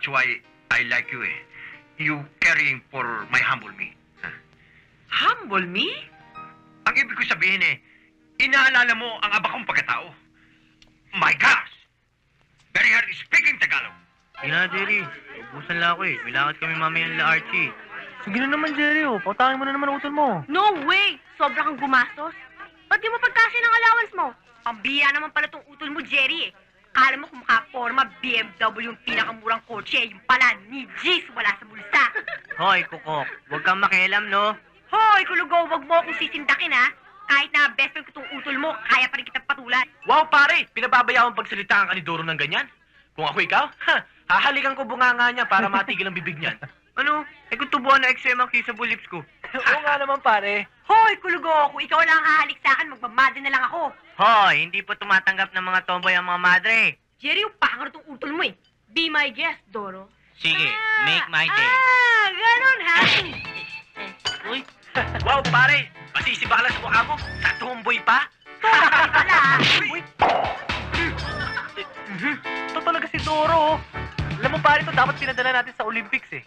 That's why I like you eh. You caring for my humble me. Huh? Humble me? Ang ibig ko sabihin eh, inaalala mo ang aba kong pagkatao. My gosh! Very hard speaking Tagalog. Sige na, Jerry. Ubusan lang ako eh. May lakad kami mamaya nila Archie. Sige na naman, Jerry. Pautangin mo na naman ang utol mo. No way! Sobra kang gumastos. Ba't di mo pagkasi ng allowance mo? Ang biya naman pala tong utol mo, Jerry eh. Kala mo kung makaporma BMW yung pinakamurang kotse, yung pala ni G's wala sa bulsa. Hoy, Kukok. Huwag kang makialam, no? Hoy, Kulugo, wag mo akong sisindakin ha. Kahit na best friend ko tong utol mo, kaya pa rin kitang patulan. Wow, pare! Pinababayaan pagsalitaan ka ni Doro ng ganyan? Kung ako ikaw, hahalikan ko bunganga niya para matigil ang bibig niyan. Ano? Kung tubuhan na XM ang kissable lips ko. Oo nga naman, pare. Hoy, Kulugo, kung ikaw lang hahalik sa akin, magmamada na lang ako. Hoy, hindi po tumatanggap ng mga tomboy ang mga madre. Jerry, yung pangar tong utol mo eh. Be my guest, Doro. Sige, make my day. Ganun ha. Uy, Wow, pare! Masisibakala sa mukha mo. Sa tomboy pa? Wala. Ito talaga si Doro. Alam mo, pare, ito dapat pinadala natin sa Olympics eh.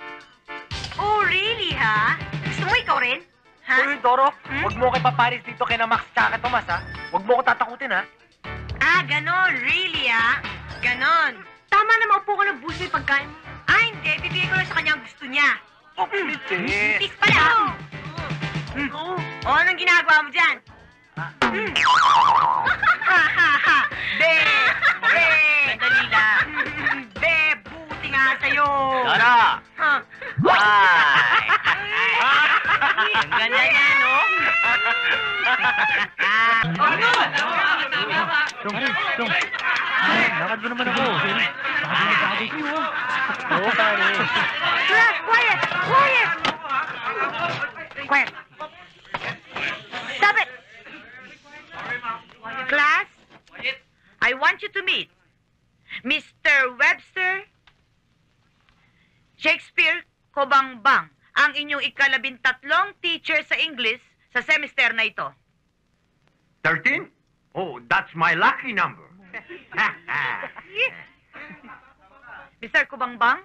Oh, really ha? Gusto mo ikaw rin? Ha? Uy, Doro, huwag mo kay Paparis dito kay na Max tsaka Tomas, ha? Huwag mo ko tatakutin, ha? Ah, ganon. Really ha? Ganon. Tama na, maupo ka ng bus may pagkain mo. Ah, hindi. Bibigay ko lang sa kanya ang gusto niya. Oh, hindi. Tis pala. O, anong ginagawa mo dyan? Be! Be! sandali lang. Be! Buti nga sa'yo. Dora! Ha? Bye! Ang ganda niya, no? Dong. Lakad mo naman ako. Bagay kayo, ha? Oo, pare. Class, quiet! Quiet! Quiet. Stop it! Class, I want you to meet Mr. Webster Shakespeare Kobangbang, ang inyong ika-13 teacher sa English sa semester na ito. 13? Oh, that's my lucky number. Mr. Kobangbang,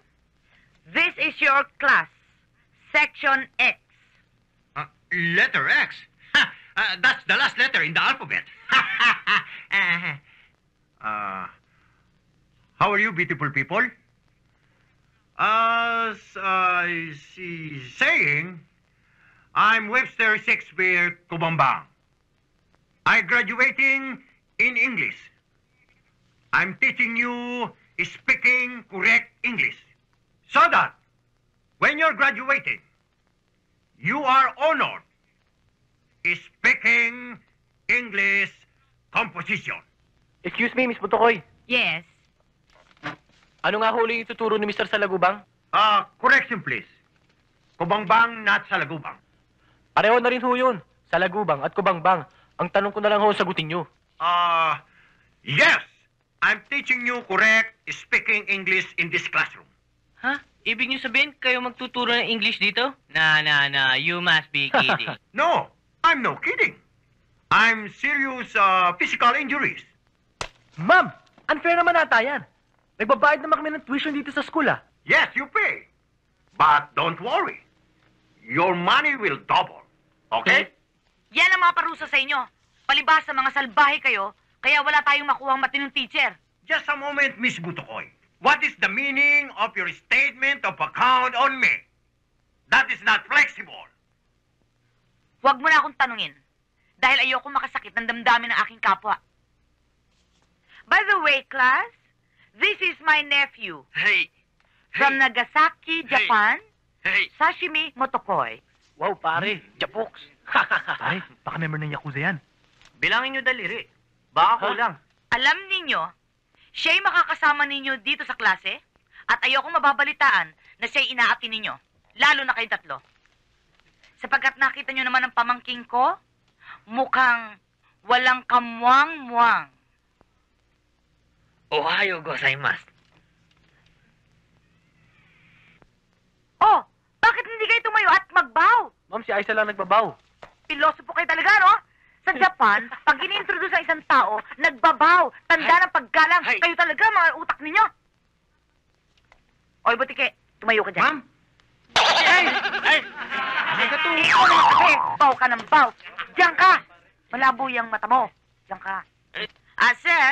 this is your class, Section X. Letter X? That's the last letter in the alphabet. How are you, beautiful people? As I see saying, I'm Webster Shakespeare Kubambang. I'm graduating in English. I'm teaching you speaking correct English. So that when you're graduating, you are honored speaking English composition. Excuse me, Miss Butokoy. Yes. Ano nga huli yung ituturo ni Mr. Salagubang? Correction please. Kubangbang, not Salagubang. Pareho na rin ho yun. Salagubang at Kubangbang. Ang tanong ko na lang ho, sagutin nyo. Yes. I'm teaching you correct speaking English in this classroom. Ha? Ibig niyo sabihin kayo magtuturo ng English dito? Na, you must be kidding. No, I'm no kidding. I'm serious physical injuries. Ma'am, unfair naman ata yan. Nagbabayad naman kami ng tuition dito sa school, ah. Yes, you pay. But don't worry. Your money will double. Okay? Yan ang mga parusa sa inyo. Palibhasa mga salbahe kayo, kaya wala tayong makuhang matinong teacher. Just a moment, Miss Butokoy. What is the meaning of your statement of account on me? That is not flexible. Huwag mo na akong tanungin. Dahil ayoko makasakit ng damdamin ng aking kapwa. By the way, class, this is my nephew. Hey! From Nagasaki, Japan, Hey! Sashimi Motokoy. Wow, pare. Japoks. Pare, baka member ng Yakuza yan. Bilangin niyo daliri. Baka kulang. Alam ninyo, siya'y makakasama ninyo dito sa klase at ayoko mababalitaan na siya'y inaati ninyo, lalo na kayong tatlo. Sapagkat nakita nyo naman ang pamangking ko, mukhang walang kamuang-muang. Ohayo gozaimasu. Oh, bakit hindi kayo tumayo at magbaw? Ma'am, si Aiza lang nagbabaw. Pilosopo kayo talaga, no? Sa Japan, pag ini-introduce ang isang tao, nagbabaw, tanda ng paggalang. Hey. Kayo talaga, mga utak ninyo. O Oy, Butike, tumayo ka dyan. Ma'am? Ay! Ay! Baw ka ng baw. Diyan ka! Malabo yung mata mo. Diyan ka. Sir,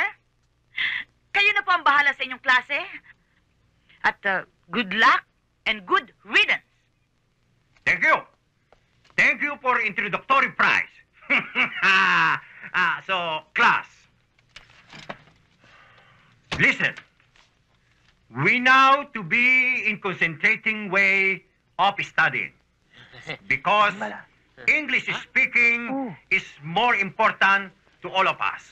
kayo na po ang bahala sa inyong klase. At good luck and good riddance. Thank you. Thank you for introductory prize. So, class. Listen. We now to be in concentrating way of studying. Because English speaking is more important to all of us.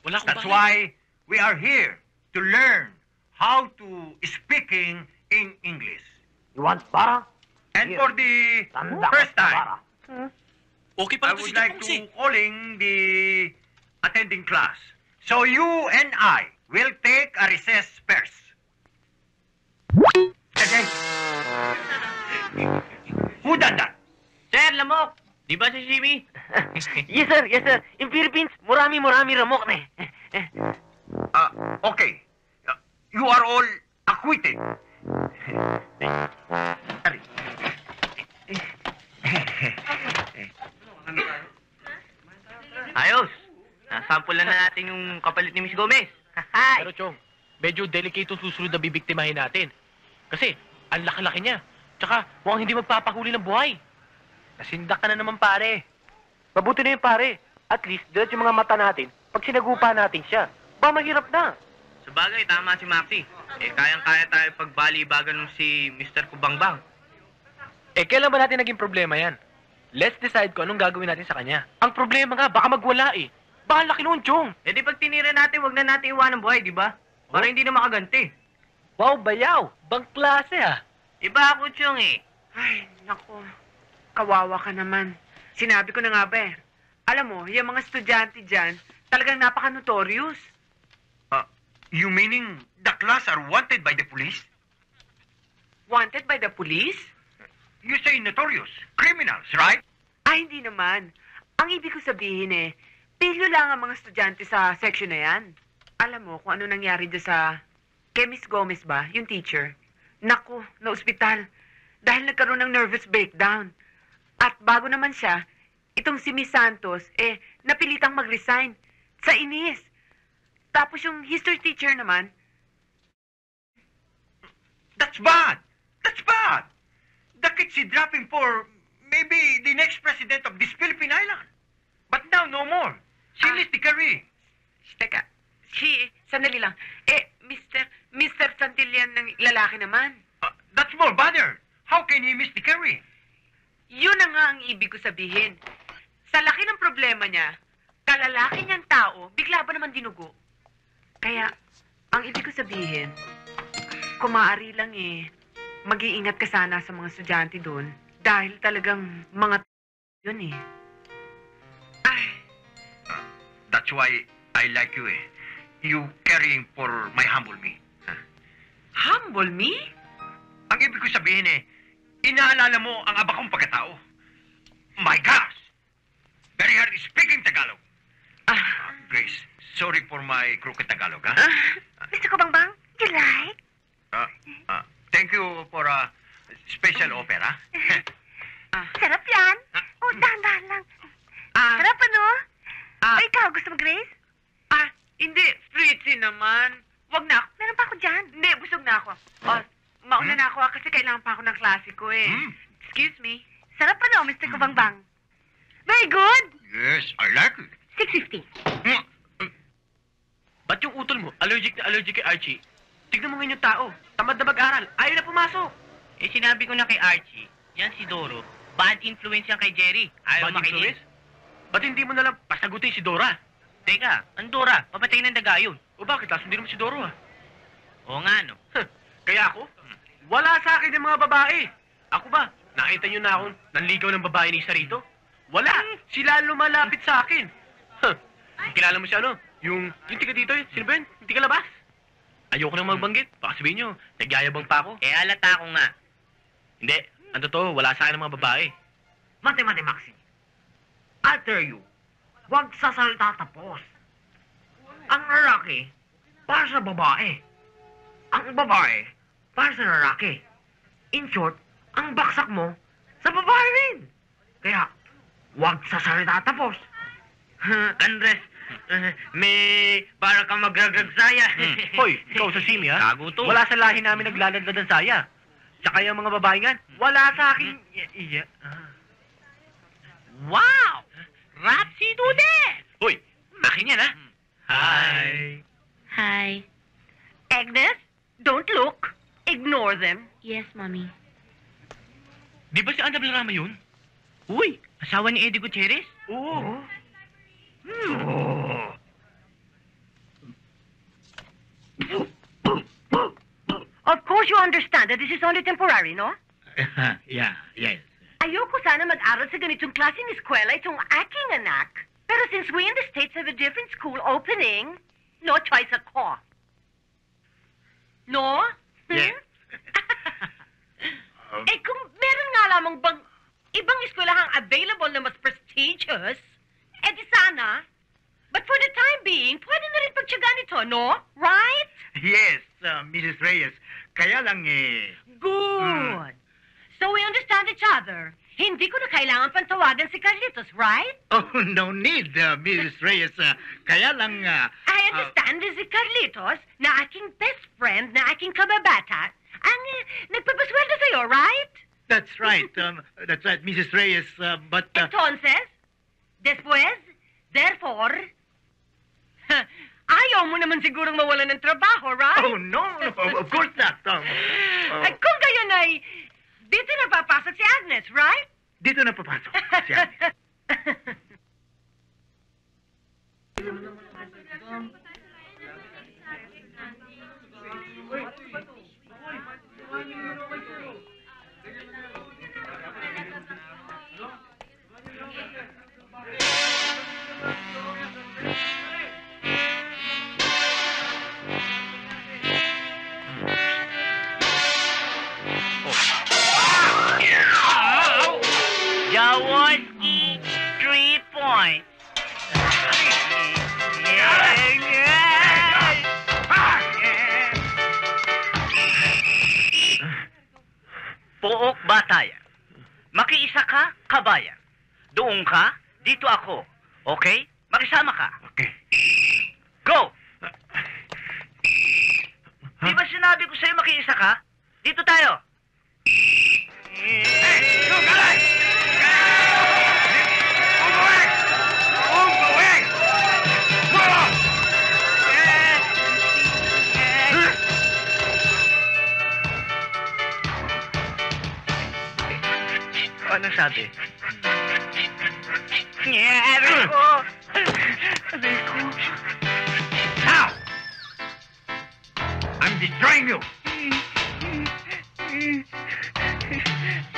Wala akong That's bahay. why we are here to learn how to speaking in English. You want para? And for the Tanda first ka, time, para. Okay I pala to would si like Jepong, to calling the attending class. So you and I will take a recess first. Okay? Who done that? Sir, lamok! Di ba si Jimmy? Yes, sir. Yes, sir. In Philippines, murami ramok na eh. Okay. You are all acquitted. Sorry. Ayos! Nasampulan na natin yung kapalit ni Miss Gomez. Pero Chong, medyo delicate yung susunod na bibiktimahin natin. Kasi, ang laki-laki niya. Tsaka, mukhang hindi magpapahuli ng buhay. Nasindak ka na naman, pare. Mabuti na yun, pare. At least, dilat yung mga mata natin. Pag sinagupa natin siya, ba mahirap na. Sabagay, tama si Maxi. Kayang-kaya tayo pagbali-bagan ng si Mr. Kubangbang. Kailan ba natin naging problema yan? Let's decide kung anong gagawin natin sa kanya. Ang problema nga, baka magwala eh. Baka laki noon, Chong. Di pag tinira natin, wag na natin iwan ng buhay, di ba? Para hindi na makaganti. Wow, bayaw. Bang klase ah. Iba ako, Chong eh. Ay, naku. Kawawa ka naman. Sinabi ko na nga ba eh. Alam mo, yung mga estudyante dyan, talagang napaka-notorious. You meaning the class are wanted by the police? Wanted by the police? You say notorious. Criminals, right? Ay, hindi naman. Ang ibig ko sabihin eh, pilyo lang ang mga estudyante sa section na yan. Alam mo kung ano nangyari dyan sa... Kay Miss Gomez ba? Yung teacher. Naku, na ospital. Dahil nagkaroon ng nervous breakdown. At bago naman siya, itong si Miss Santos, napilitang mag-resign. Sa inis. Tapos yung history teacher naman, That's bad. That's bad. The kid's dropping for maybe the next president of this Philippine island. But now, no more. She missed the career. teka, sandali lang. Mr. Santillan ng lalaki naman. That's more bother. How can he miss the career? Yun na nga ang ibig ko sabihin. Sa laki ng problema niya, kalalaki niyang tao, bigla ba naman dinugo? Kaya, ang ibig ko sabihin, kung maaari lang mag-iingat ka sana sa mga estudyante doon dahil talagang mga yun eh. That's why I like you eh. You caring for my humble me. Humble me? Ang ibig ko sabihin eh, inaalala mo ang aba kong pagkatao. My gosh! Very hard speaking Tagalog. Grace, sorry for my crooked Tagalog, ha? Mr. Kubangbang, you like? Thank you for a special offer, ha? Sarap yan. Dahan-dahan lang. Sarap ano? O ikaw, gusto mo, Grace? Hindi. Fritzy naman. Wag na ako. Meron pa ako dyan. Hindi, busog na ako. Mauna na ako kasi kailangan pa ako ng klase ko eh. Hmm. Excuse me. Sarap ano, Mr. Kubangbang? Very good. Yes, I like it. 650. Ba't yung utol mo, allergic na allergic kay Archie? Tignan mo ngayon yung tao. Tamad na mag-aral. Ayaw na pumasok. Sinabi ko na kay Archie, yan si Doro, bad influence yan kay Jerry. Ayaw Bad makinig. influence? Ba't hindi mo nalang pasagutin si Dora? Teka, ang Dora, papatay ng daga yun. O bakit? Tapos hindi naman si Doro ah. Oo nga, no? Kaya ako, wala sa akin yung mga babae. Ako ba? Nakita niyo na akong nanligaw ng babae ni isa rito? Wala! Sila lumalapit sa akin. Kilala mo siya ano? Yung tiga dito eh. Sino ba yun? Yung tiga labas? Ayoko nang magbanggit. Baka sabihin nyo, nagyayabang pa ako. Halata ko nga. Hindi. Ang totoo, wala sa akin ng mga babae. Mate, Maxi. I'll tell you, huwag sasalita tapos. Ang lalaki, para sa babae. Ang babae, para sa lalaki. In short, ang baksak mo sa babae rin. Kaya, huwag sa salita tapos. Andres, may para ka magragragsaya. Hoy, ikaw sa Simi, ha? Gago to. Wala sa lahi namin naglalagdad ng saya. Tsaka yung mga babae nga, wala sa akin. Wow! Rapsi Dude! Hoy, akin yan, ha? Hi. Hi. Agnes, don't look. Ignore them. Yes, Mommy. Di ba si Ana Blarama yun? Uy, asawa ni Eddie Gutierrez? Oo. Of course you understand that this is only temporary, no? Yes. Ayoko sana mag-aral sa ganitong klaseng eskwela itong aking anak. Pero since we in the States have a different school opening, no choice ako. No? Yes. Eh kung meron nga lamang bang ibang eskwelahang available na mas prestigious, eh di sana. But for the time being, pwede na rin pagtsagaan ito, no? Right? Yes, Mrs. Reyes. Kaya lang Good. So we understand each other. Hindi ko na kailangan pang tawagan si Carlitos, right? Oh, no need, Mrs. Reyes. Kaya lang... I understand si Carlitos na aking best friend na aking kababata ang nagpapasweldo sa'yo, right? That's right. That's right, Mrs. Reyes. But... Entonces, después, therefore, ayaw mo naman sigurong mawalan ng trabaho, right? Oh, no. Of course not. Ay, kung gayon ay, dito na papasok si Agnes, right? Dito na papasok siya. Jaworski, 3 points. Pook batayan. Makiisa ka, kabayan. Doon ka, dito ako. Okay? Makisama ka. Okay. Go! Di ba sinabi ko sa'yo makiisa ka? Dito tayo. Ano sabi? Aray ko! Aray ko! Now! I'm destroying you!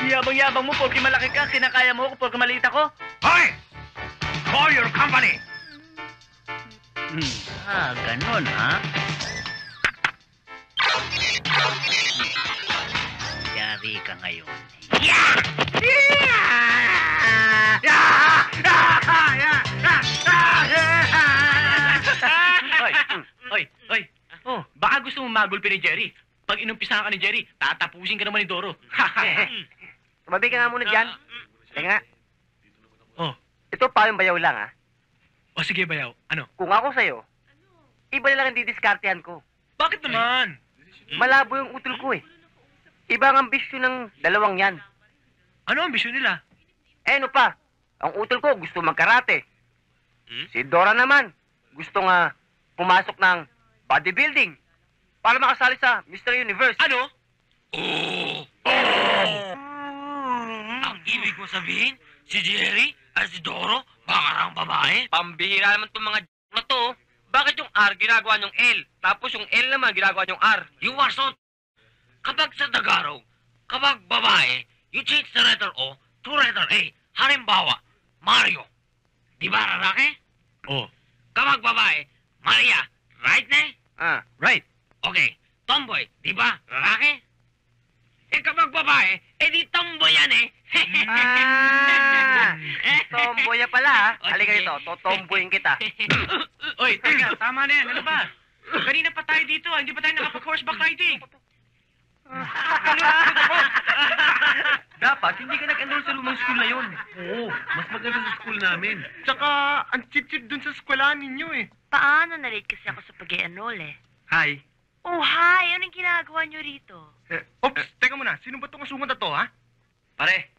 Yabang-yabang mo, porque malaki ka. Kinakaya mo ako, porque maliit ako. Hoy! Call your company! Ganon, ha? Yari ka ngayon. Hoy! Oh, baka gusto mo magulpi ni Jerry. Pag inumpisahan ka ni Jerry, tatapusin ka naman ni Doro. Tumabi ka nga muna dyan. Teka nga. Oh. Ito pa yung bayaw lang, ha? O sige, bayaw. Ano? Kung ako sa'yo, iba na lang ang didiskartehan ko. Bakit naman? Malabo yung utol ko, eh. Iba ang ambisyon ng dalawang yan. Ano ang ambisyon nila? Eh, ano pa? Ang utol ko gusto magkarate. Si Dora naman, gusto nga pumasok ng bodybuilding para makasali sa Mr. Universe. Ano? Ang ibig mo sabihin, si Jerry at si Doro, bakarang babae? Pambihira naman itong mga na to. Bakit yung R ginagawa niyong L? Tapos yung L naman ginagawa niyong R. You are so... Kapag sa Tagalog, kapag babae, you change the letter O to letter A. Halimbawa, Mario. Di ba lalaki? Oh. Kapag babae, Maria. Right, ne? Right. Okay. Tomboy. Di ba lalaki? Eh kapag babae, eh di tomboy yan eh. Tomboy pala, ha? Halika dito, totomboyin kita. Oy, teka, tama na yan. Ano ba? Kanina pa tayo dito, hindi pa tayo nakapa-horseback riding. Dapat, hindi ka nag-enroll sa lumang school na yun. Oo, mas maganda sa school namin. Tsaka, ang chip-chip dun sa eskwelahan ninyo eh. Paano na-late kasi ako sa pag-enroll eh? Hi. Oh, hi! Anong ginagawa niyo rito? Oops, teka muna. Sino ba itong asungot na to, ha? Pare,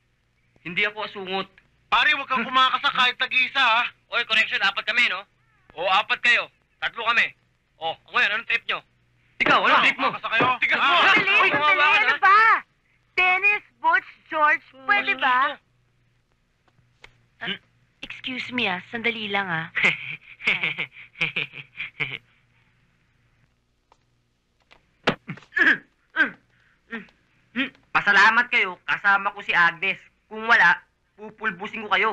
hindi ako asungot. Pare, huwag kang kumakasa kahit tag-isa, ha? Oy, correction, 4 kami, no? O, 4 kayo. 3 kami. O, ngayon, anong trip nyo? Ikaw, anong trip mo? Kumakasa kayo. Tigas mo! Sandali, Uy, sandali! gumawa ka Ano na? ba? Dennis, Butch, George, pwede ba? Excuse me sandali lang Pasalamat kayo, kasama ko si Agnes. Kung wala, pupulbusin ko kayo.